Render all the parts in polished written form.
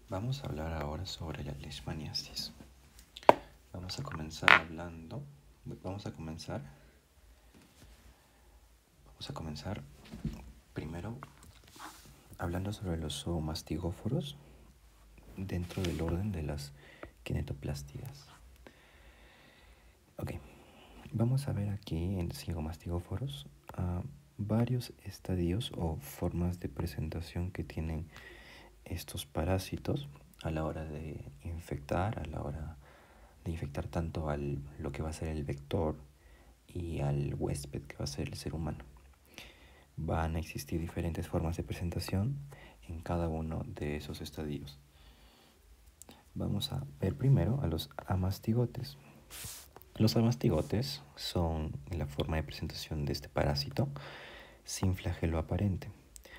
Vamos a hablar ahora sobre la leishmaniasis. Vamos a comenzar primero hablando sobre los zoomastigóforos dentro del orden de las kinetoplástidas. Ok, vamos a ver aquí en zoomastigóforos varios estadios o formas de presentación que tienen estos parásitos a la hora de infectar, tanto lo que va a ser el vector y al huésped que va a ser el ser humano. Van a existir diferentes formas de presentación en cada uno de esos estadios. Vamos a ver primero a los amastigotes. Los amastigotes son la forma de presentación de este parásito sin flagelo aparente.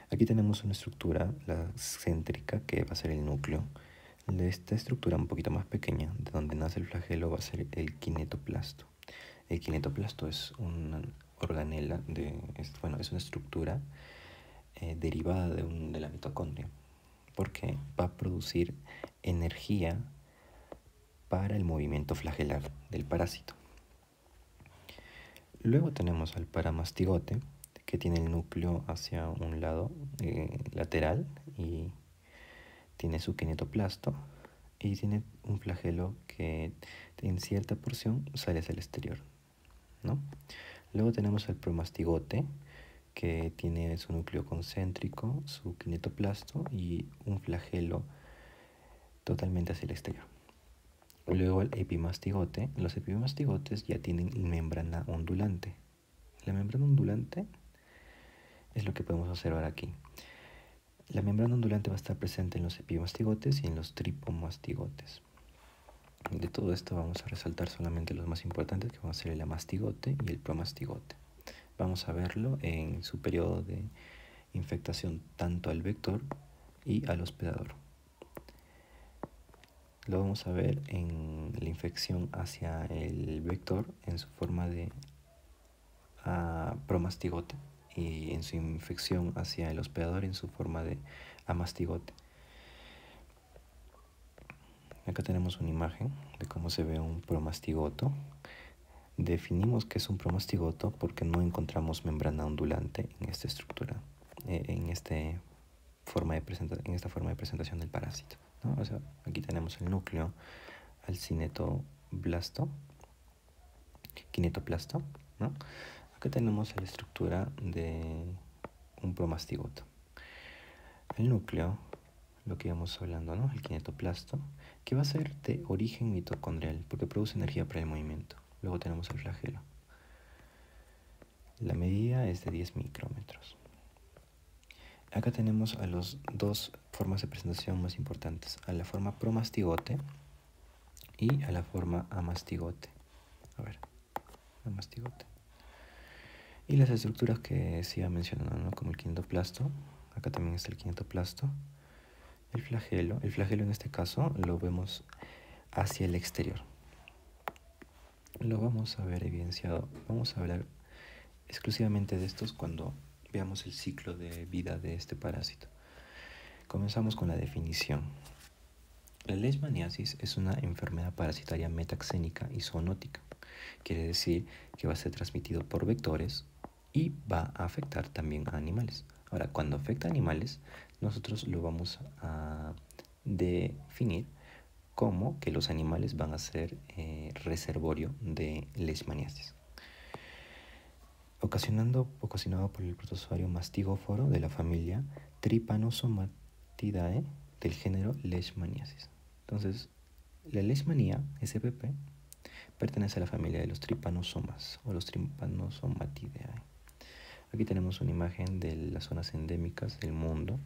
Aquí tenemos una estructura, la céntrica, que va a ser el núcleo. De esta estructura un poquito más pequeña, de donde nace el flagelo, va a ser el kinetoplasto. El kinetoplasto es una organela, es una estructura derivada de la mitocondria, porque va a producir energía para el movimiento flagelar del parásito. Luego tenemos al paramastigote, que tiene el núcleo hacia un lado lateral y tiene su kinetoplasto y tiene un flagelo que en cierta porción sale hacia el exterior, ¿no? Luego tenemos el promastigote, que tiene su núcleo concéntrico, su kinetoplasto y un flagelo totalmente hacia el exterior. Luego el epimastigote. Los epimastigotes ya tienen membrana ondulante. La membrana ondulante es lo que podemos observar aquí. La membrana ondulante va a estar presente en los epimastigotes y en los tripomastigotes. De todo esto vamos a resaltar solamente los más importantes, que van a ser el amastigote y el promastigote. Vamos a verlo en su periodo de infectación tanto al vector y al hospedador. Lo vamos a ver en la infección hacia el vector en su forma de promastigote y en su infección hacia el hospedador en su forma de amastigote. Acá tenemos una imagen de cómo se ve un promastigoto. Definimos que es un promastigoto porque no encontramos membrana ondulante en esta estructura, en esta forma de presentación del parásito, ¿no? O sea, aquí tenemos el núcleo al kinetoplasto, ¿no? Acá tenemos la estructura de un promastigoto. El núcleo, lo que íbamos hablando, ¿no? El kinetoplasto, que va a ser de origen mitocondrial porque produce energía para el movimiento. Luego tenemos el flagelo. La medida es de 10 micrómetros. Acá tenemos a las dos formas de presentación más importantes, a la forma promastigote y a la forma amastigote. Amastigote. Y las estructuras que se iba mencionando, ¿no? Como el kinetoplasto. Acá también está el kinetoplasto. El flagelo en este caso lo vemos hacia el exterior. Lo vamos a ver evidenciado. Vamos a hablar exclusivamente de estos cuando veamos el ciclo de vida de este parásito. Comenzamos con la definición. La leishmaniasis es una enfermedad parasitaria metaxénica y zoonótica. Quiere decir que va a ser transmitido por vectores y va a afectar también a animales. Ahora, cuando afecta a animales, nosotros lo vamos a definir como que los animales van a ser reservorio de leishmaniasis. Ocasionado por el protozoario mastigóforo de la familia Trypanosomatidae del género Leishmaniasis. Entonces, la leishmanía, SPP, pertenece a la familia de los trypanosomas o los Trypanosomatidae. Aquí tenemos una imagen de las zonas endémicas del mundo.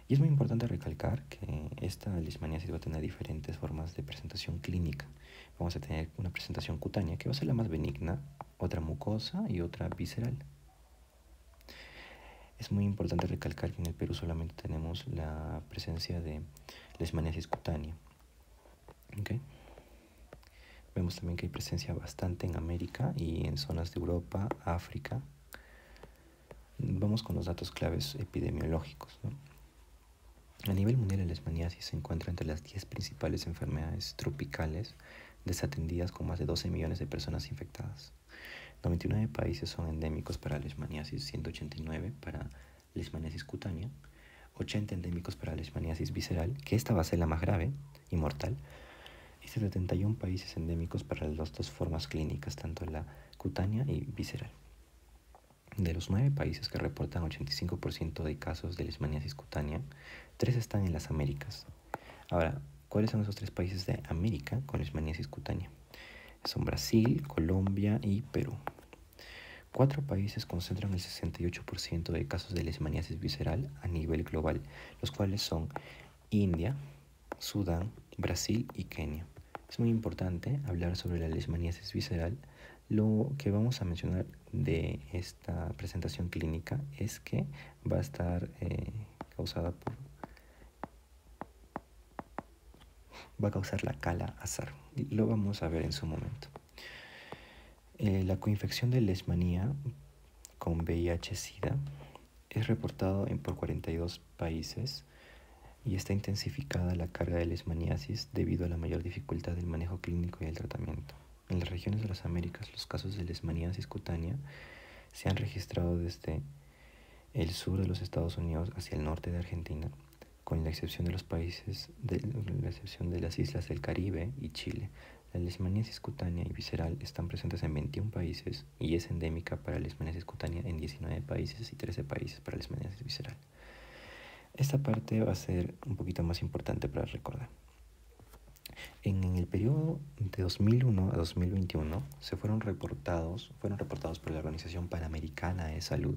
Y es muy importante recalcar que esta leishmaniasis va a tener diferentes formas de presentación clínica. Vamos a tener una presentación cutánea, que va a ser la más benigna, otra mucosa y otra visceral. Es muy importante recalcar que en el Perú solamente tenemos la presencia de leishmaniasis cutánea. ¿Okay? Vemos también que hay presencia bastante en América y en zonas de Europa, África. Vamos con los datos claves epidemiológicos, ¿no? A nivel mundial, la leishmaniasis se encuentra entre las 10 principales enfermedades tropicales desatendidas con más de 12 millones de personas infectadas. 99 países son endémicos para leishmaniasis, 189 para leishmaniasis cutánea, 80 endémicos para leishmaniasis visceral, que esta va a ser la más grave y mortal, y 71 países endémicos para las dos formas clínicas, tanto la cutánea y visceral. De los 9 países que reportan 85% de casos de leishmaniasis cutánea, 3 están en las Américas. Ahora, ¿cuáles son esos 3 países de América con leishmaniasis cutánea? Son Brasil, Colombia y Perú. 4 países concentran el 68% de casos de leishmaniasis visceral a nivel global, los cuales son India, Sudán, Brasil y Kenia. Es muy importante hablar sobre la leishmaniasis visceral. Lo que vamos a mencionar de esta presentación clínica es que va a estar va a causar la cala azar. Lo vamos a ver en su momento. La coinfección de leishmanía con VIH-Sida es reportado por 42 países y está intensificada la carga de leishmaniasis debido a la mayor dificultad del manejo clínico y el tratamiento. En las regiones de las Américas, los casos de leishmaniasis cutánea se han registrado desde el sur de los Estados Unidos hacia el norte de Argentina, con la excepción de los países la excepción de las islas del Caribe y Chile. La leishmaniasis cutánea y visceral están presentes en 21 países y es endémica para la leishmaniasis cutánea en 19 países y 13 países para la leishmaniasis visceral. Esta parte va a ser un poquito más importante para recordar. En el periodo de 2001 a 2021 fueron reportados por la Organización Panamericana de Salud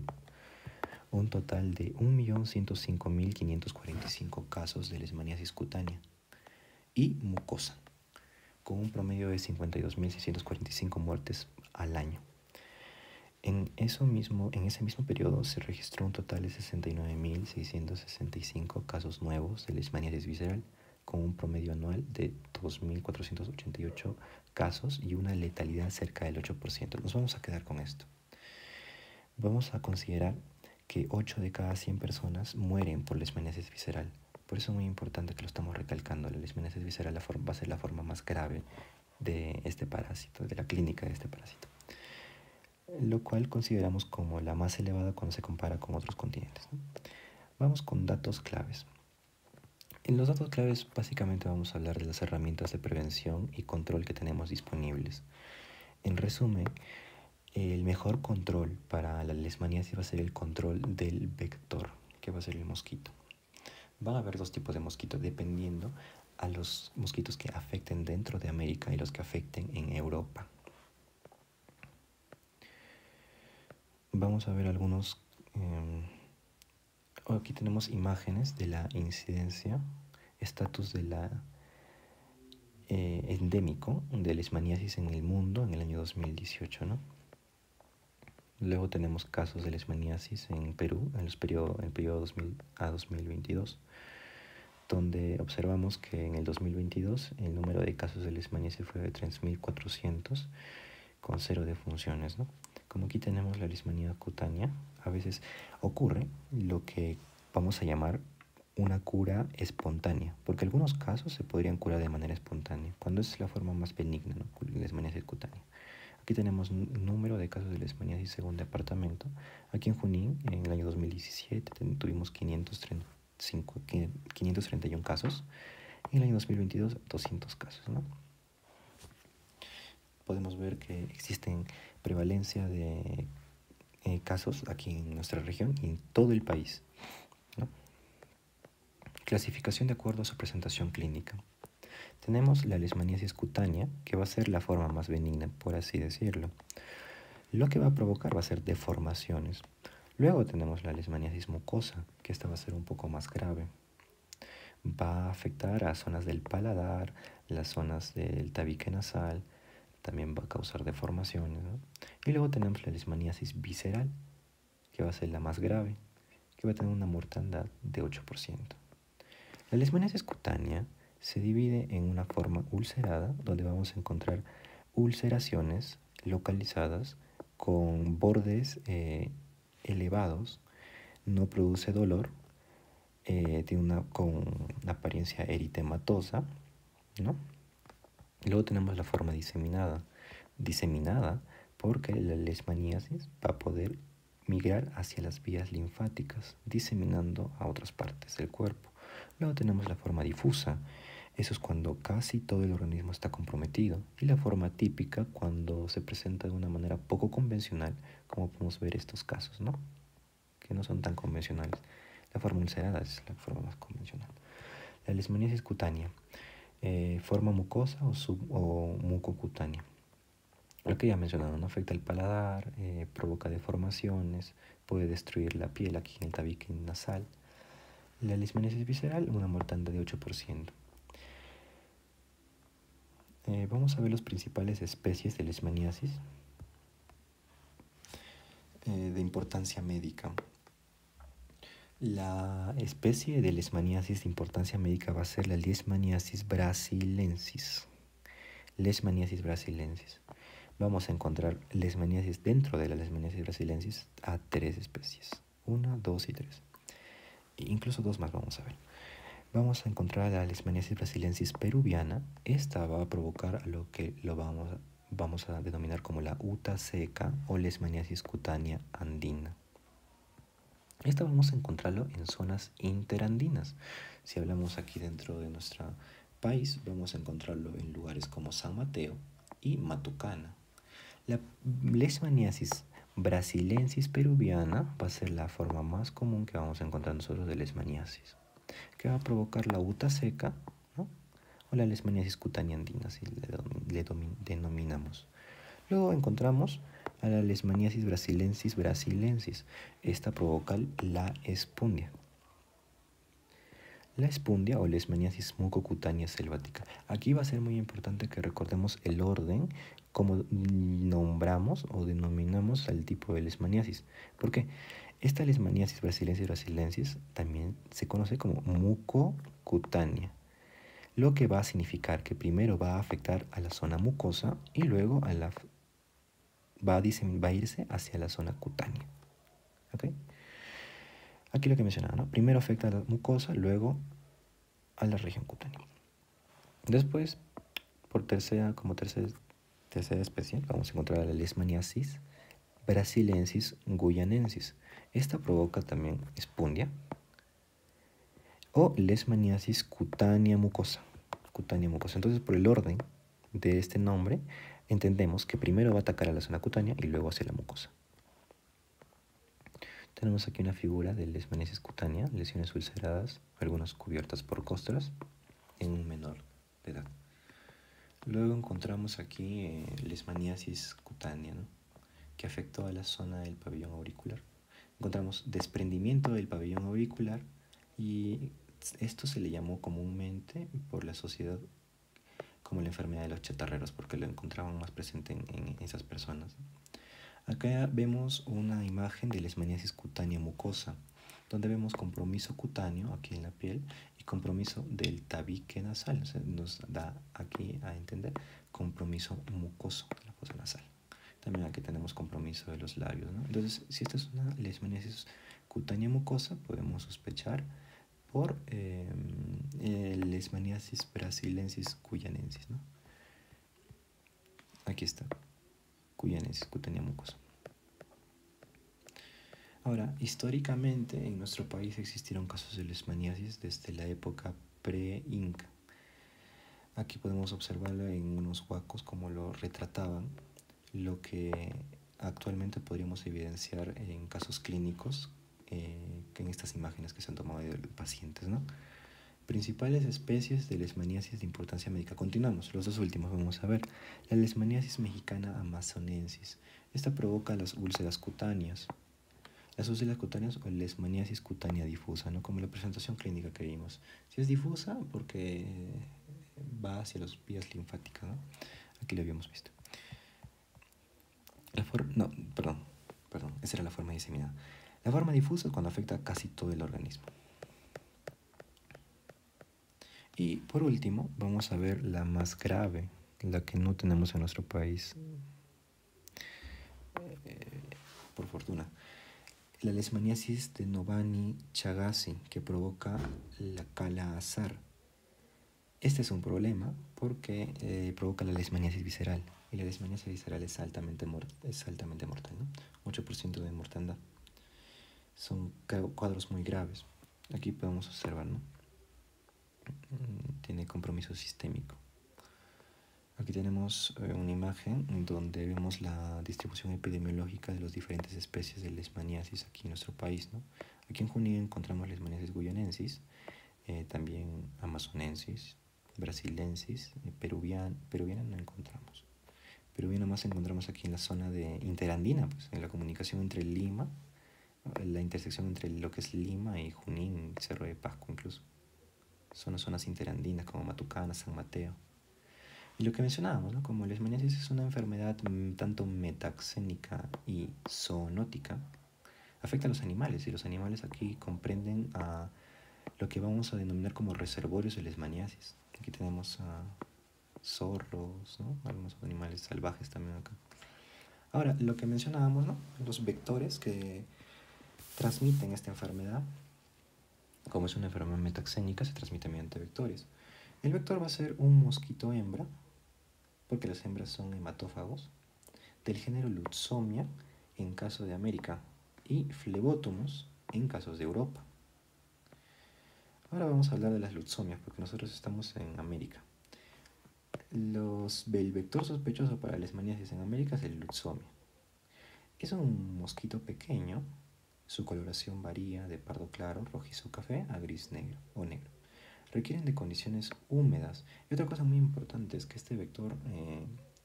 un total de 1.105.545 casos de leishmaniasis cutánea y mucosa, con un promedio de 52.645 muertes al año. En ese mismo periodo se registró un total de 69.665 casos nuevos de leishmaniasis visceral, con un promedio anual de 2.488 casos y una letalidad cerca del 8%. Nos vamos a quedar con esto. Vamos a considerar que 8 de cada 100 personas mueren por leishmaniasis visceral. Por eso es muy importante que lo estamos recalcando. La leishmaniasis visceral va a ser la forma más grave de este parásito, de la clínica de este parásito, lo cual consideramos como la más elevada cuando se compara con otros continentes, ¿no? Vamos con datos claves. En los datos claves básicamente vamos a hablar de las herramientas de prevención y control que tenemos disponibles. En resumen, el mejor control para la leishmaniasis va a ser el control del vector, que va a ser el mosquito. Van a haber 2 tipos de mosquitos dependiendo a los mosquitos que afecten dentro de América y los que afecten en Europa. Vamos a ver algunos. Aquí tenemos imágenes de la incidencia, estatus de la endémico de leishmaniasis en el mundo en el año 2018, ¿no? Luego tenemos casos de leishmaniasis en Perú en el periodo 2000 a 2022, donde observamos que en el 2022 el número de casos de leishmaniasis fue de 3.400 con 0 defunciones, ¿no? Como aquí tenemos la leishmanía cutánea, a veces ocurre lo que vamos a llamar una cura espontánea, porque algunos casos se podrían curar de manera espontánea, cuando es la forma más benigna, ¿no? La leishmaniasis cutánea. Aquí tenemos un número de casos de leishmaniasis según departamento. Aquí en Junín, en el año 2017, tuvimos 531 casos. En el año 2022, 200 casos, ¿no? Podemos ver que existen prevalencia de casos aquí en nuestra región y en todo el país, ¿no? Clasificación de acuerdo a su presentación clínica. Tenemos la leishmaniasis cutánea, que va a ser la forma más benigna, por así decirlo. Lo que va a provocar va a ser deformaciones. Luego tenemos la leishmaniasis mucosa, que esta va a ser un poco más grave. Va a afectar a zonas del paladar, las zonas del tabique nasal, también va a causar deformaciones, ¿no? Y luego tenemos la leishmaniasis visceral, que va a ser la más grave, que va a tener una mortandad de 8%. La leishmaniasis cutánea se divide en una forma ulcerada, donde vamos a encontrar ulceraciones localizadas con bordes elevados, no produce dolor con una apariencia eritematosa, ¿no? Luego tenemos la forma diseminada porque la leishmaniasis va a poder migrar hacia las vías linfáticas, diseminando a otras partes del cuerpo. Luego tenemos la forma difusa. Eso es cuando casi todo el organismo está comprometido. Y la forma típica cuando se presenta de una manera poco convencional, como podemos ver estos casos, ¿no? Que no son tan convencionales. La forma ulcerada es la forma más convencional. La leishmaniasis cutánea. Forma mucosa o mucocutánea. Lo que ya he mencionado, ¿no? Afecta el paladar, provoca deformaciones, puede destruir la piel aquí en el tabique nasal. La leishmaniasis visceral, una mortandad de 8%. Vamos a ver las principales especies de leishmaniasis de importancia médica. La especie de leishmaniasis de importancia médica va a ser la Leishmaniasis brasiliensis. Leishmaniasis brasiliensis. Vamos a encontrar leishmaniasis dentro de la Leishmaniasis brasiliensis a 3 especies. 1, 2 y 3. E incluso 2 más vamos a ver. Vamos a encontrar la Leishmaniasis brasiliensis peruviana. Esta va a provocar lo que vamos a denominar como la uta seca o leishmaniasis cutánea andina. Esta vamos a encontrarlo en zonas interandinas. Si hablamos aquí dentro de nuestro país, vamos a encontrarlo en lugares como San Mateo y Matucana. La leishmaniasis brasiliensis peruviana va a ser la forma más común que vamos a encontrar nosotros de leishmaniasis, que va a provocar la uta seca, ¿no? O la leishmaniasis cutánea andina, si le denominamos. Luego encontramos a la leishmaniasis brasiliensis. Esta provoca la espundia. La espundia o leishmaniasis mucocutánea selvática. Aquí va a ser muy importante que recordemos el orden, como nombramos o denominamos al tipo de leishmaniasis. ¿Por qué? Esta leishmaniasis brasiliensis también se conoce como mucocutánea, lo que va a significar que primero va a afectar a la zona mucosa y luego va a irse hacia la zona cutánea. ¿Okay? Aquí lo que mencionaba, ¿no? Primero afecta a la mucosa, luego a la región cutánea. Después, como tercera especie, vamos a encontrar a la leishmaniasis brasiliensis guyanensis. Esta provoca también espundia o leishmaniasis cutánea mucosa. Entonces, por el orden de este nombre, entendemos que primero va a atacar a la zona cutánea y luego hacia la mucosa. Tenemos aquí una figura de leishmaniasis cutánea, lesiones ulceradas, algunas cubiertas por costras en un menor de edad. Luego encontramos aquí leishmaniasis cutánea, ¿no? Que afectó a la zona del pabellón auricular. Encontramos desprendimiento del pabellón auricular y esto se le llamó comúnmente por la sociedad como la enfermedad de los chatarreros porque lo encontraban más presente en esas personas. Acá vemos una imagen de leishmaniasis cutánea mucosa, donde vemos compromiso cutáneo aquí en la piel y compromiso del tabique nasal. O sea, nos da aquí a entender compromiso mucoso de la fosa nasal. También aquí tenemos compromiso de los labios, ¿no? Entonces, si esta es una leishmaniasis cutánea mucosa, podemos sospechar por leishmaniasis brasiliensis guyanensis, ¿no? Aquí está. Guyanensis cutánea mucosa. Ahora, históricamente en nuestro país existieron casos de leishmaniasis desde la época pre-inca. Aquí podemos observarlo en unos huacos como lo retrataban, lo que actualmente podríamos evidenciar en casos clínicos que en estas imágenes que se han tomado de pacientes, ¿no? Principales especies de leishmaniasis de importancia médica. Continuamos, los dos últimos vamos a ver. La leishmaniasis mexicana amazonensis. Esta provoca las úlceras cutáneas. Las úlceras cutáneas o leishmaniasis cutánea difusa, ¿no? Como la presentación clínica que vimos. Si es difusa, porque va hacia las vías linfáticas, ¿no? Aquí lo habíamos visto. Esa era la forma diseminada. La forma difusa es cuando afecta casi todo el organismo. Y por último, vamos a ver la más grave, la que no tenemos en nuestro país, por fortuna. la leishmaniasis de Novani-Chagassi, que provoca la Kala-Azar. Este es un problema porque provoca la leishmaniasis visceral. Y la leishmaniasis visceral es altamente mortal, ¿no? 8% de mortandad. Son cuadros muy graves. Aquí podemos observar, ¿no? Tiene compromiso sistémico. Aquí tenemos una imagen donde vemos la distribución epidemiológica de las diferentes especies de leishmaniasis aquí en nuestro país, ¿no? Aquí en Junín encontramos leishmaniasis guyanensis, también amazonensis, brasilensis, peruviana no encontramos. Peruviana más encontramos aquí en la zona de interandina, pues, en la comunicación entre Lima, la intersección entre lo que es Lima y Junín, Cerro de Pasco incluso. Son las zonas interandinas como Matucana, San Mateo. Y lo que mencionábamos, ¿no? Como la leishmaniasis es una enfermedad tanto metaxénica y zoonótica, afecta a los animales, y los animales aquí comprenden a lo que vamos a denominar como reservorios de leishmaniasis. Aquí tenemos a zorros, ¿no? Algunos animales salvajes también acá. Ahora, lo que mencionábamos, ¿no? Los vectores que transmiten esta enfermedad, como es una enfermedad metaxénica, se transmite mediante vectores. El vector va a ser un mosquito hembra, porque las hembras son hematófagos, del género Lutzomia en caso de América y Phlebotomus en casos de Europa. Ahora vamos a hablar de las Lutzomias, porque nosotros estamos en América. El vector sospechoso para la leishmaniasis en América es el Lutzomia. Es un mosquito pequeño, su coloración varía de pardo claro, rojizo café a gris negro o negro. Requieren de condiciones húmedas. Y otra cosa muy importante es que este vector,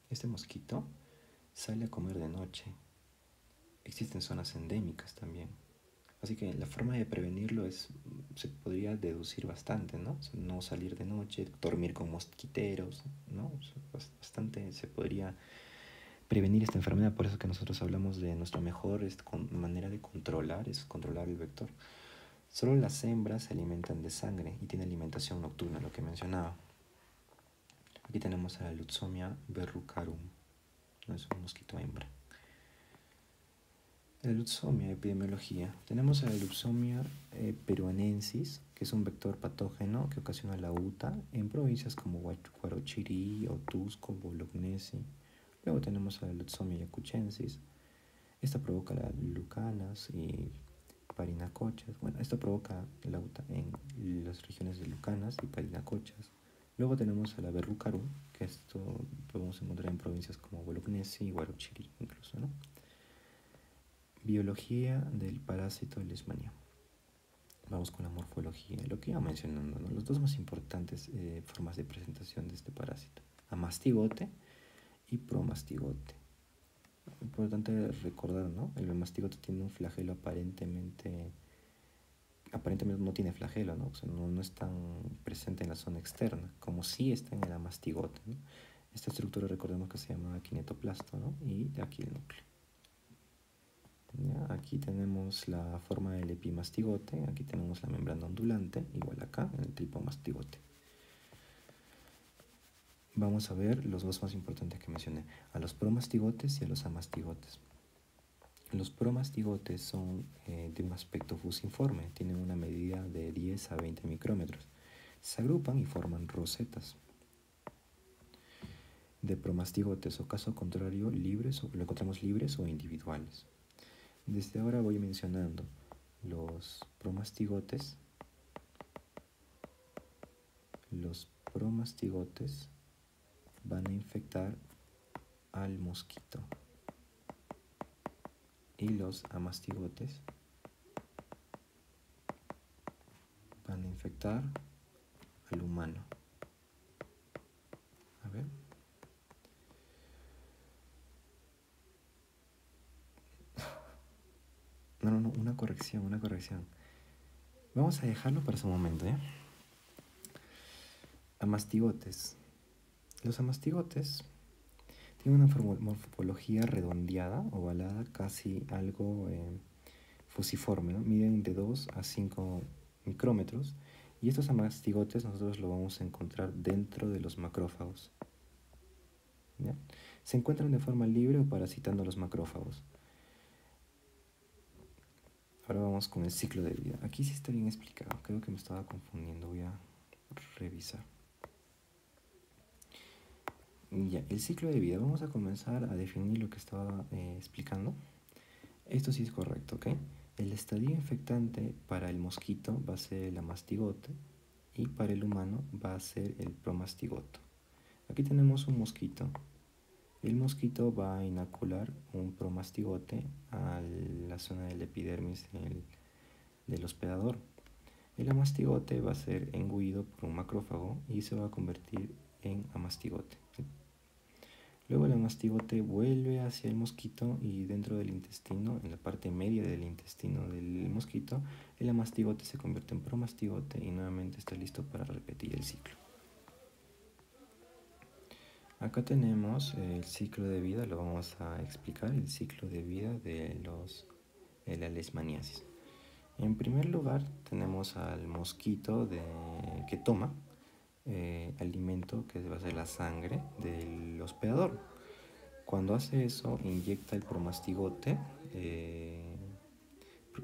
este mosquito, sale a comer de noche. Existen zonas endémicas también. Así que la forma de prevenirlo se podría deducir bastante, ¿no? No salir de noche, dormir con mosquiteros, ¿no? Bastante se podría prevenir esta enfermedad. Por eso que nosotros hablamos de nuestra mejor manera de controlar, es controlar el vector. Solo las hembras se alimentan de sangre y tienen alimentación nocturna, lo que mencionaba. Aquí tenemos a la Lutzomia verrucarum, no es un mosquito hembra. La Lutzomia, epidemiología. Tenemos a la Lutzomia peruanensis, que es un vector patógeno que ocasiona la UTA en provincias como Huarochirí, Otusco, Bolognesi. Luego tenemos a la Lutzomia yacuchensis. Esta provoca las lucanas y parinacochas. Bueno, esto provoca la UTA en las regiones de lucanas y parinacochas. Luego tenemos a la verrucarum, que esto podemos encontrar en provincias como Bolognesi y Huarochirí incluso, ¿no? Biología del parásito de leishmania. Vamos con la morfología, lo que iba mencionando, ¿no? Los dos más importantes formas de presentación de este parásito: amastigote y promastigote. Importante recordar, ¿no? El mastigote tiene un flagelo aparentemente no tiene flagelo, ¿no? O sea, no es tan presente en la zona externa, como sí está en el amastigote, ¿no? Esta estructura recordemos que se llama kinetoplasto, ¿no? Y de aquí el núcleo. ¿Ya? Aquí tenemos la forma del epimastigote, aquí tenemos la membrana ondulante, igual acá en el tripomastigote. Vamos a ver los dos más importantes que mencioné, a los promastigotes y a los amastigotes. Los promastigotes son de un aspecto fusiforme, tienen una medida de 10 a 20 micrómetros. Se agrupan y forman rosetas de promastigotes, o caso contrario, libres, o lo encontramos libres o individuales. Desde ahora voy mencionando los promastigotes. Los promastigotes van a infectar al mosquito y los amastigotes van a infectar al humano. A ver. No, una corrección. Vamos a dejarlo para su momento, ¿eh? Amastigotes. Los amastigotes tienen una morfología redondeada, ovalada, casi algo fusiforme, ¿no? Miden de 2 a 5 micrómetros, y estos amastigotes nosotros lo vamos a encontrar dentro de los macrófagos. ¿Ya? Se encuentran de forma libre o parasitando a los macrófagos. Ahora vamos con el ciclo de vida. Aquí sí está bien explicado. Creo que me estaba confundiendo. Voy a revisar. Ya, el ciclo de vida. Vamos a comenzar a definir lo que estaba explicando. Esto sí es correcto, ¿ok? El estadio infectante para el mosquito va a ser el amastigote y para el humano va a ser el promastigoto. Aquí tenemos un mosquito. El mosquito va a inocular un promastigote a la zona del epidermis del hospedador. El amastigote va a ser engullido por un macrófago y se va a convertir en amastigote. Luego el amastigote vuelve hacia el mosquito y dentro del intestino, en la parte media del intestino del mosquito, el amastigote se convierte en promastigote y nuevamente está listo para repetir el ciclo. Acá tenemos el ciclo de vida, lo vamos a explicar, el ciclo de vida de la leishmaniasis. En primer lugar tenemos al mosquito que toma alimento que va a ser la sangre del hospedador. Cuando hace eso inyecta el promastigote,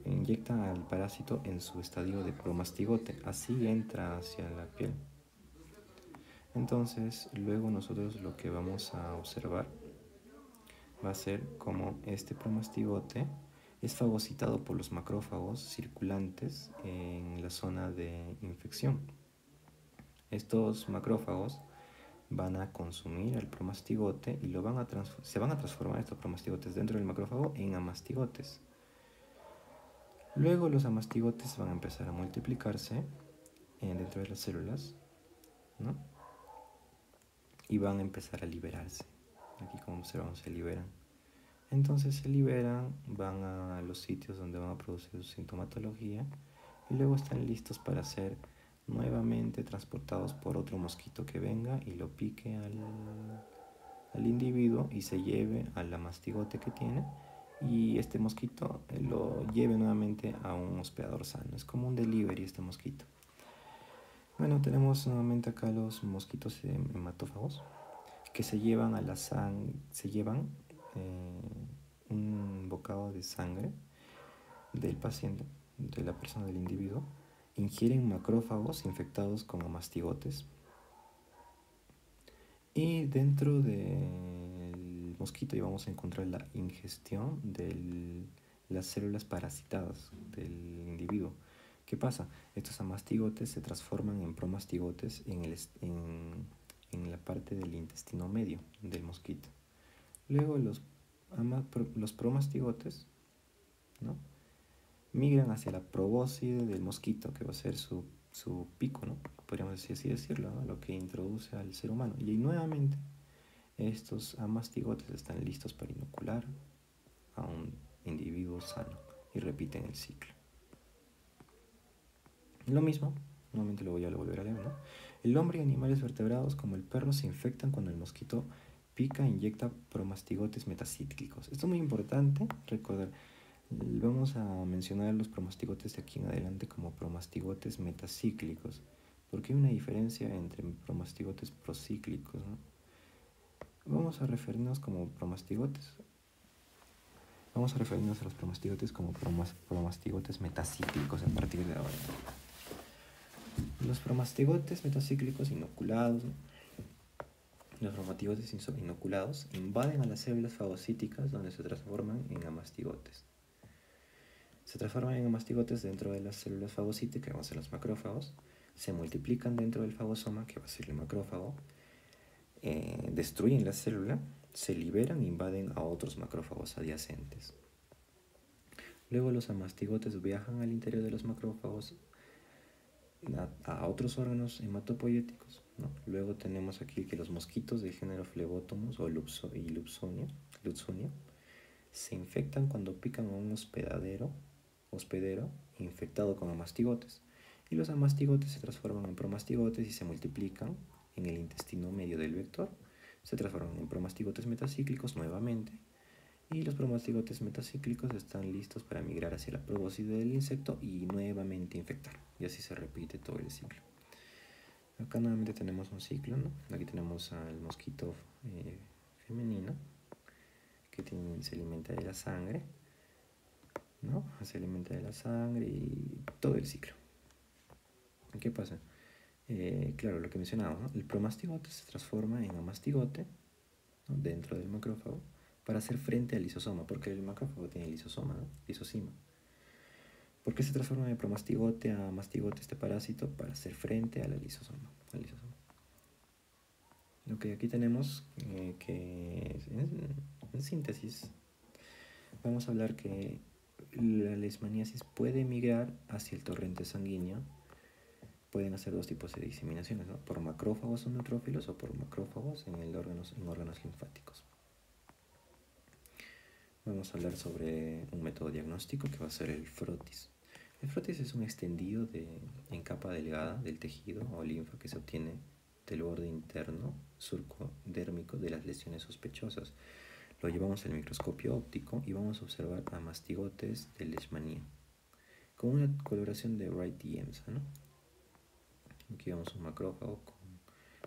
inyecta al parásito en su estadio de promastigote, así entra hacia la piel. Entonces luego nosotros lo que vamos a observar va a ser como este promastigote es fagocitado por los macrófagos circulantes en la zona de infección. Estos macrófagos van a consumir el promastigote y se van a transformar estos promastigotes dentro del macrófago en amastigotes. Luego los amastigotes van a empezar a multiplicarse dentro de las células, ¿no? Y van a empezar a liberarse. Aquí como observamos se liberan. Entonces se liberan, van a los sitios donde van a producir su sintomatología y luego están listos para ser nuevamente transportados por otro mosquito que venga y lo pique al individuo y se lleve al amastigote que tiene y este mosquito lo lleve nuevamente a un hospedador sano. Es como un delivery este mosquito. Bueno, tenemos nuevamente acá los mosquitos hematófagos que se llevan a la sangre, un bocado de sangre del paciente, de la persona, del individuo, ingieren macrófagos infectados con amastigotes y dentro del mosquito vamos a encontrar la ingestión de las células parasitadas del individuo. ¿Qué pasa? Estos amastigotes se transforman en promastigotes en la parte del intestino medio del mosquito. Luego los promastigotes, ¿no?, migran hacia la probóscide del mosquito, que va a ser su pico, ¿no?, podríamos así decirlo, ¿no?, lo que introduce al ser humano. Y nuevamente estos amastigotes están listos para inocular a un individuo sano y repiten el ciclo. Lo mismo, nuevamente lo voy a volver a leer, ¿no? El hombre y animales vertebrados como el perro se infectan cuando el mosquito pica e inyecta promastigotes metacíclicos. Esto es muy importante recordar. Vamos a mencionar los promastigotes de aquí en adelante como promastigotes metacíclicos, porque hay una diferencia entre promastigotes procíclicos, ¿no? Vamos a referirnos como promastigotes. Vamos a referirnos a los promastigotes como promastigotes metacíclicos a partir de ahora. Los promastigotes metacíclicos inoculados, ¿no?, los promastigotes inoculados invaden a las células fagocíticas donde se transforman en amastigotes. Se transforman en amastigotes dentro de las células fagocíticas, que van a ser los macrófagos, se multiplican dentro del fagosoma, que va a ser el macrófago, destruyen la célula, se liberan e invaden a otros macrófagos adyacentes. Luego los amastigotes viajan al interior de los macrófagos a otros órganos hematopoieticos, ¿no? Luego tenemos aquí que los mosquitos del género Phlebotomus o Lubsonia se infectan cuando pican a un hospedero infectado con amastigotes, y los amastigotes se transforman en promastigotes y se multiplican en el intestino medio del vector. Se transforman en promastigotes metacíclicos nuevamente, y los promastigotes metacíclicos están listos para migrar hacia la probóscide del insecto y nuevamente infectar, y así se repite todo el ciclo. Acá nuevamente tenemos un ciclo, ¿no? Aquí tenemos al mosquito femenino que se alimenta de la sangre ¿no? Se alimenta de la sangre y todo el ciclo. ¿Qué pasa? Claro, lo que mencionaba, ¿no? El promastigote se transforma en amastigote, ¿no? Dentro del macrófago para hacer frente al lisosoma, porque el macrófago tiene lisosoma, ¿no? Lisosima. ¿Por qué se transforma de promastigote a mastigote este parásito? Para hacer frente a la lisosoma, al lisosoma. Lo que aquí tenemos que en síntesis vamos a hablar que la leishmaniasis puede migrar hacia el torrente sanguíneo. Pueden hacer dos tipos de diseminaciones, ¿no? Por macrófagos o neutrófilos o por macrófagos en órganos linfáticos. Vamos a hablar sobre un método diagnóstico que va a ser el frotis. El frotis es un extendido en capa delgada del tejido o linfa que se obtiene del borde interno surcodérmico de las lesiones sospechosas. Lo llevamos al microscopio óptico y vamos a observar a mastigotes de leishmanía con una coloración de Wright y EMSA, ¿no? Aquí vemos un macrófago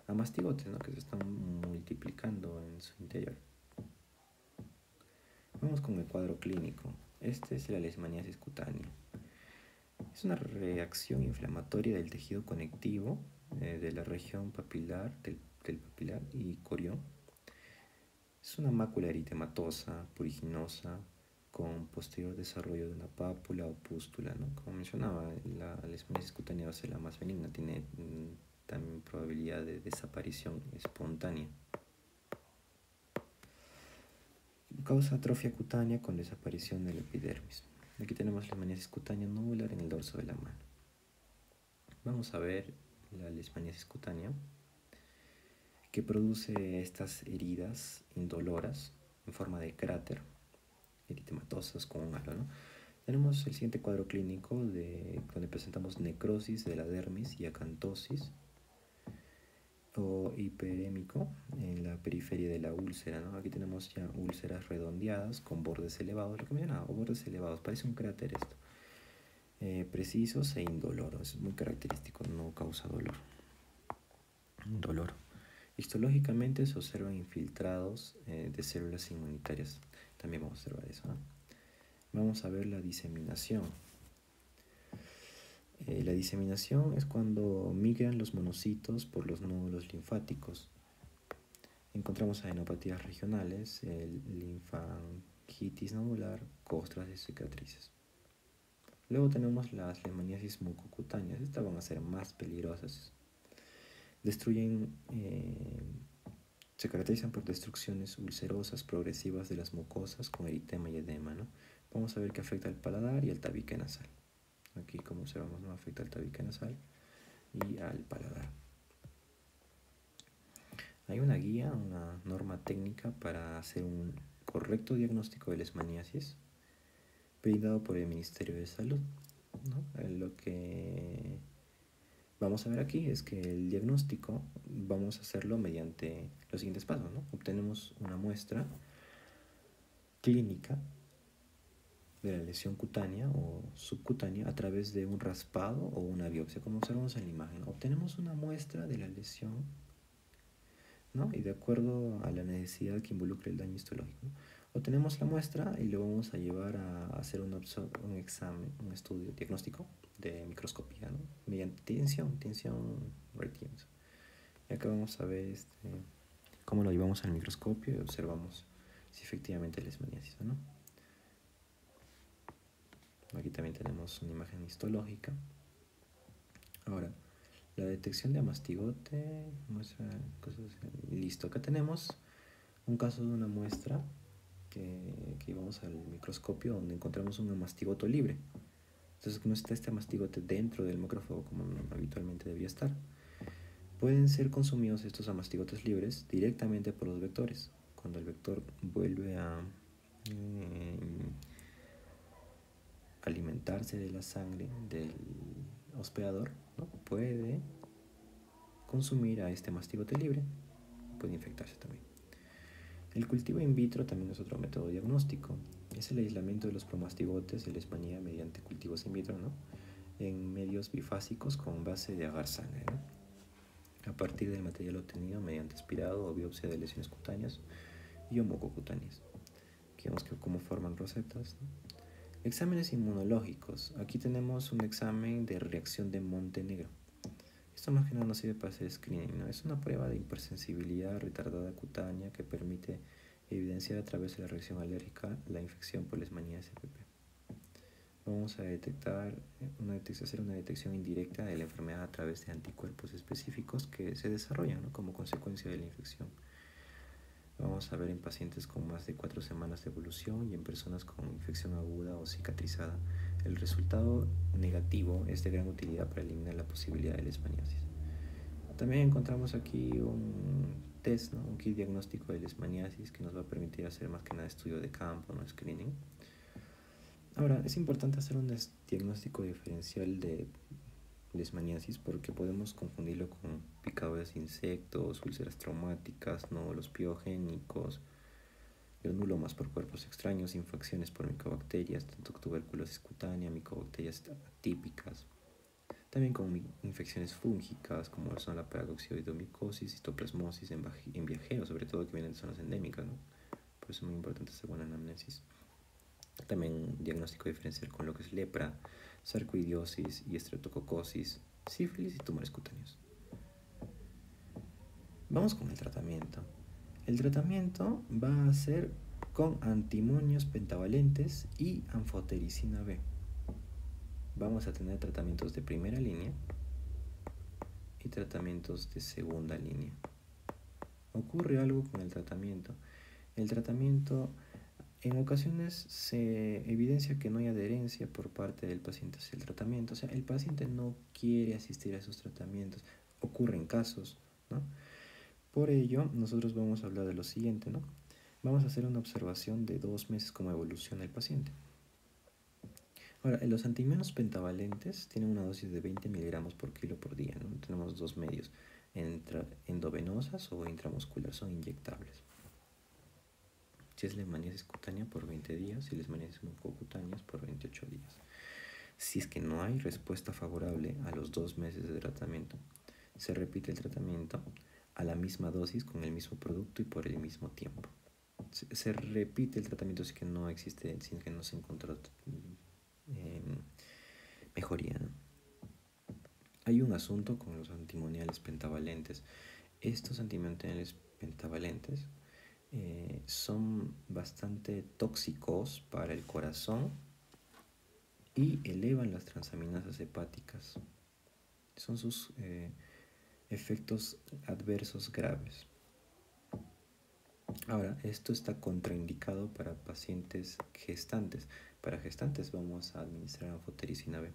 a mastigotes, ¿no? Que se están multiplicando en su interior. Vamos con el cuadro clínico. Este es la leishmaniasis cutánea. Es una reacción inflamatoria del tejido conectivo de la región papilar, del papilar y corión. Es una mácula eritematosa, puriginosa, con posterior desarrollo de una pápula o pústula, ¿no? Como mencionaba, la leishmaniasis cutánea va a ser la más benigna, tiene también probabilidad de desaparición espontánea. Causa atrofia cutánea con desaparición del epidermis. Aquí tenemos la leishmaniasis cutánea nodular en el dorso de la mano. Vamos a ver la leishmaniasis cutánea, que produce estas heridas indoloras en forma de cráter, eritematosas con un halo, ¿no? Tenemos el siguiente cuadro clínico donde presentamos necrosis de la dermis y acantosis o hiperémico en la periferia de la úlcera, ¿no? Aquí tenemos ya úlceras redondeadas con bordes elevados, lo que mencionaba, o bordes elevados, parece un cráter esto. Precisos e indoloros, es muy característico, no causa dolor. Histológicamente se observan infiltrados de células inmunitarias, también vamos a observar eso, ¿no? Vamos a ver la diseminación. La diseminación es cuando migran los monocitos por los nódulos linfáticos. Encontramos adenopatías regionales, linfangitis nodular, costras y cicatrices. Luego tenemos las leishmaniasis mucocutáneas. Estas van a ser más peligrosas. Se caracterizan por destrucciones ulcerosas progresivas de las mucosas con eritema y edema, ¿no? Vamos a ver que afecta al paladar y al tabique nasal. Aquí, como observamos, no afecta al tabique nasal y al paladar. Hay una guía, una norma técnica para hacer un correcto diagnóstico de leishmaniasis brindado por el Ministerio de Salud, ¿no? Lo que vamos a ver aquí es que el diagnóstico vamos a hacerlo mediante los siguientes pasos, ¿no? Obtenemos una muestra clínica de la lesión cutánea o subcutánea a través de un raspado o una biopsia, como observamos en la imagen. Obtenemos una muestra de la lesión, ¿no? Y de acuerdo a la necesidad que involucre el daño histológico, ¿no? Obtenemos la muestra y lo vamos a llevar a hacer un examen, un estudio diagnóstico de microscopía, ¿no? Mediante tinción Raythems. Y acá vamos a ver cómo lo llevamos al microscopio y observamos si efectivamente es leishmaniasis o no. Aquí también tenemos una imagen histológica. Ahora, la detección de amastigote, listo. Acá tenemos un caso de una muestra que llevamos al microscopio donde encontramos un amastigoto libre. Entonces no está este amastigote dentro del macrófago como habitualmente debería estar. Pueden ser consumidos estos amastigotes libres directamente por los vectores. Cuando el vector vuelve a alimentarse de la sangre del hospedador, ¿no? Puede consumir a este mastigote libre, puede infectarse también. El cultivo in vitro también es otro método diagnóstico. Es el aislamiento de los promastigotes de leishmanía mediante cultivos in vitro, ¿no? En medios bifásicos con base de agar sangre, ¿no? A partir del material obtenido mediante aspirado o biopsia de lesiones cutáneas y o mucocutáneas. Aquí vemos que cómo forman rosetas, ¿no? Exámenes inmunológicos. Aquí tenemos un examen de reacción de Montenegro. Esto más que nada nos sirve para hacer screening, ¿no? Es una prueba de hipersensibilidad retardada cutánea que permite evidenciar a través de la reacción alérgica la infección por leishmaniasis SPP. Vamos a hacer una detección indirecta de la enfermedad a través de anticuerpos específicos que se desarrollan, ¿no?, como consecuencia de la infección. Vamos a ver en pacientes con más de 4 semanas de evolución y en personas con infección aguda o cicatrizada. El resultado negativo es de gran utilidad para eliminar la posibilidad de leishmaniasis. También encontramos aquí un test, ¿no?, un kit diagnóstico de leishmaniasis que nos va a permitir hacer más que nada estudio de campo, no screening. Ahora, es importante hacer un diagnóstico diferencial de leishmaniasis porque podemos confundirlo con picaduras de insectos, úlceras traumáticas, nódulos piogénicos, granulomas por cuerpos extraños, infecciones por micobacterias, tanto tuberculosis cutánea, micobacterias atípicas. También con infecciones fúngicas como son la paradoxioidomicosis, histoplasmosis en viajeros, sobre todo que vienen de zonas endémicas, ¿no? Por eso es muy importante hacer buena anamnesis. También diagnóstico diferencial con lo que es lepra, sarcoidiosis y estreptococosis, sífilis y tumores cutáneos. Vamos con el tratamiento. El tratamiento va a ser con antimonios pentavalentes y anfotericina B. Vamos a tener tratamientos de primera línea y tratamientos de segunda línea. Ocurre algo con el tratamiento. El tratamiento en ocasiones se evidencia que no hay adherencia por parte del paciente hacia el tratamiento. O sea, el paciente no quiere asistir a esos tratamientos. Ocurren casos, ¿no? Por ello, nosotros vamos a hablar de lo siguiente, ¿no? Vamos a hacer una observación de 2 meses cómo evoluciona el paciente. Ahora, los antimonios pentavalentes tienen una dosis de 20 miligramos por kilo por día, ¿no? Tenemos 2 medios, endovenosas o intramuscular, son inyectables. Si es leishmaniasis cutánea por 20 días y leishmaniasis mucocutáneas por 28 días. Si es que no hay respuesta favorable a los 2 meses de tratamiento, se repite el tratamiento a la misma dosis con el mismo producto y por el mismo tiempo. Se repite el tratamiento si es que no existe, si es que no se encontró mejoría, ¿no? Hay un asunto con los antimoniales pentavalentes. Estos antimoniales pentavalentes son bastante tóxicos para el corazón y elevan las transaminasas hepáticas. Son sus efectos adversos graves. Ahora, esto está contraindicado para pacientes gestantes. Para gestantes vamos a administrar anfotericina B.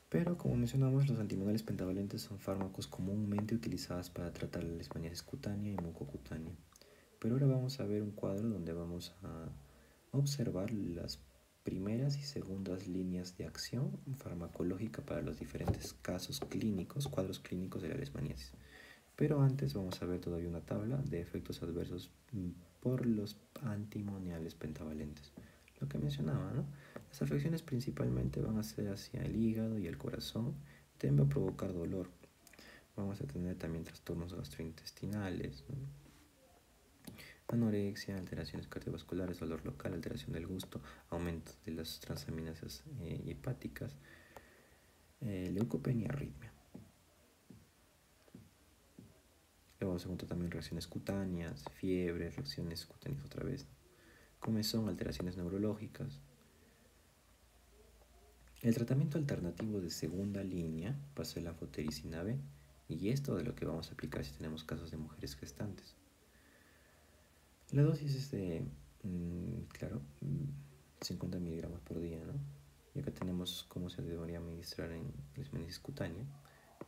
Pero como mencionamos, los antimoniales pentavalentes son fármacos comúnmente utilizados para tratar la leishmaniasis cutánea y mucocutánea. Pero ahora vamos a ver un cuadro donde vamos a observar las primeras y segundas líneas de acción farmacológica para los diferentes casos clínicos, cuadros clínicos de la leishmaniasis. Pero antes vamos a ver todavía una tabla de efectos adversos por los antimoniales pentavalentes. Lo que mencionaba, ¿no? Las afecciones principalmente van a ser hacia el hígado y el corazón. También va a provocar dolor. Vamos a tener también trastornos gastrointestinales, ¿no? Anorexia, alteraciones cardiovasculares, dolor local, alteración del gusto, aumento de las transaminasas hepáticas, leucopenia y arritmia. Luego se encuentran también reacciones cutáneas, fiebre, reacciones cutáneas otra vez, comezón, alteraciones neurológicas. El tratamiento alternativo de segunda línea va a ser la anfotericina B, y esto de lo que vamos a aplicar si tenemos casos de mujeres gestantes. La dosis es de, 50 miligramos por día, ¿no? Y acá tenemos cómo se debería administrar en leishmaniasis cutánea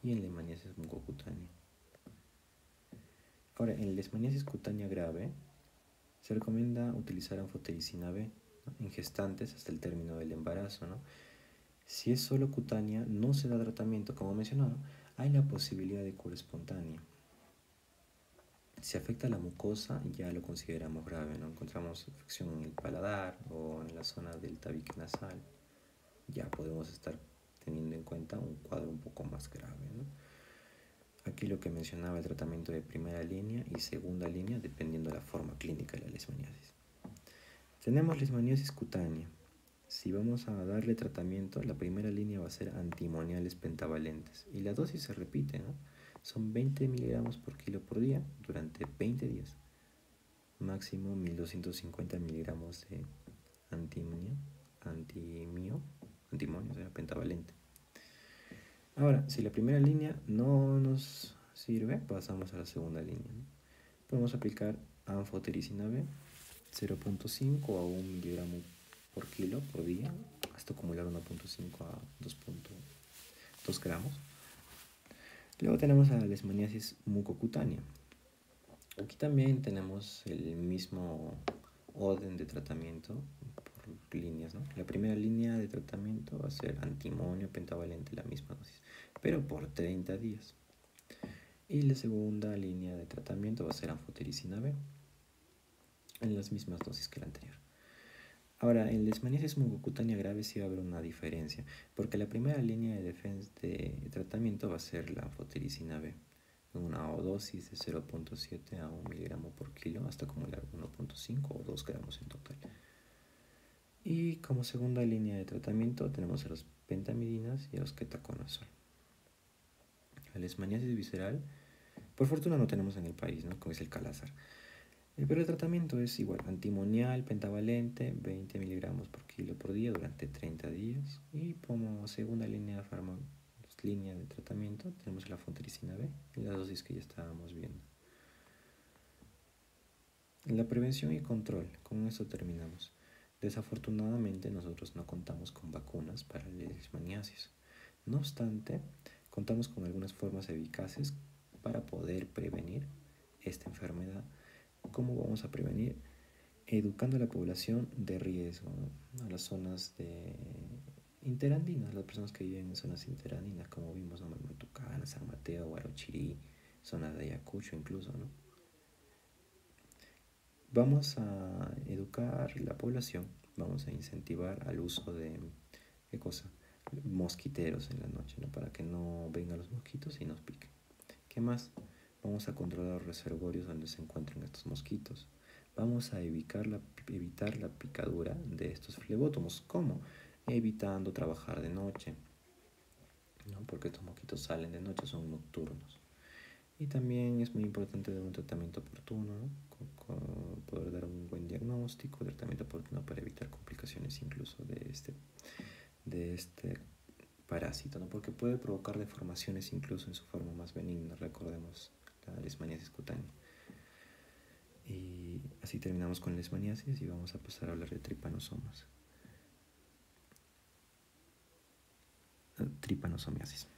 y en leishmaniasis mucocutánea. Ahora, en leishmaniasis cutánea grave se recomienda utilizar anfotericina B, ¿no?, en gestantes hasta el término del embarazo, ¿no? Si es solo cutánea, no se da tratamiento, como mencionado, hay la posibilidad de cura espontánea. Si afecta a la mucosa, ya lo consideramos grave, ¿no? Encontramos infección en el paladar o en la zona del tabique nasal, ya podemos estar teniendo en cuenta un cuadro un poco más grave, ¿no? Aquí lo que mencionaba, el tratamiento de primera línea y segunda línea, dependiendo de la forma clínica de la leishmaniasis. Tenemos leishmaniasis cutánea. Si vamos a darle tratamiento, la primera línea va a ser antimoniales pentavalentes. Y la dosis se repite, ¿no? Son 20 miligramos por kilo por día durante 20 días. Máximo 1250 miligramos de antimonio, o sea, pentavalente. Ahora, si la primera línea no nos sirve, pasamos a la segunda línea, ¿no? Podemos aplicar anfotericina B, 0.5 a 1 miligramo por kilo por día, hasta acumular 1.5 a 2.2 gramos. Luego tenemos a la leishmaniasis mucocutánea. Aquí también tenemos el mismo orden de tratamiento por líneas, ¿no? La primera línea de tratamiento va a ser antimonio pentavalente, la misma dosis, pero por 30 días. Y la segunda línea de tratamiento va a ser anfotericina B, en las mismas dosis que la anterior. Ahora, en leishmaniasis mucocutánea grave sí va a haber una diferencia, porque la primera línea de tratamiento va a ser la anfotericina B, una dosis de 0.7 a 1 miligramo por kilo hasta acumular 1.5 o 2 gramos en total. Y como segunda línea de tratamiento tenemos a los pentamidinas y a los ketoconazol. La leishmaniasis visceral, por fortuna no tenemos en el país, ¿no? Como es el calazar. Pero el tratamiento es igual, antimonial pentavalente, 20 miligramos por kilo por día durante 30 días. Y como segunda línea de tratamiento tenemos la anfotericina B y la dosis que ya estábamos viendo. La prevención y control, con esto terminamos. Desafortunadamente nosotros no contamos con vacunas para la leishmaniasis. No obstante, contamos con algunas formas eficaces para poder prevenir esta enfermedad. ¿Cómo vamos a prevenir? Educando a la población de riesgo, ¿no? A las zonas interandinas, las personas que viven en zonas interandinas, como vimos, ¿no? Maltucana, San Mateo, Guarochirí, zona de Ayacucho incluso, ¿no? Vamos a educar la población, vamos a incentivar al uso de, ¿qué cosa? Mosquiteros en la noche, ¿no? Para que no vengan los mosquitos y nos piquen. ¿Qué más? Vamos a controlar los reservorios donde se encuentran estos mosquitos. Vamos a evitar la picadura de estos flebótomos. ¿Cómo? Evitando trabajar de noche, ¿no? Porque estos mosquitos salen de noche, son nocturnos. Y también es muy importante dar un tratamiento oportuno, ¿no? Poder dar un buen diagnóstico, tratamiento oportuno para evitar complicaciones incluso de este parásito, ¿no? Porque puede provocar deformaciones incluso en su forma más benigna, recordemos la leishmaniasis cutánea. Y así terminamos con la leishmaniasis y vamos a pasar a hablar de trypanosomiasis.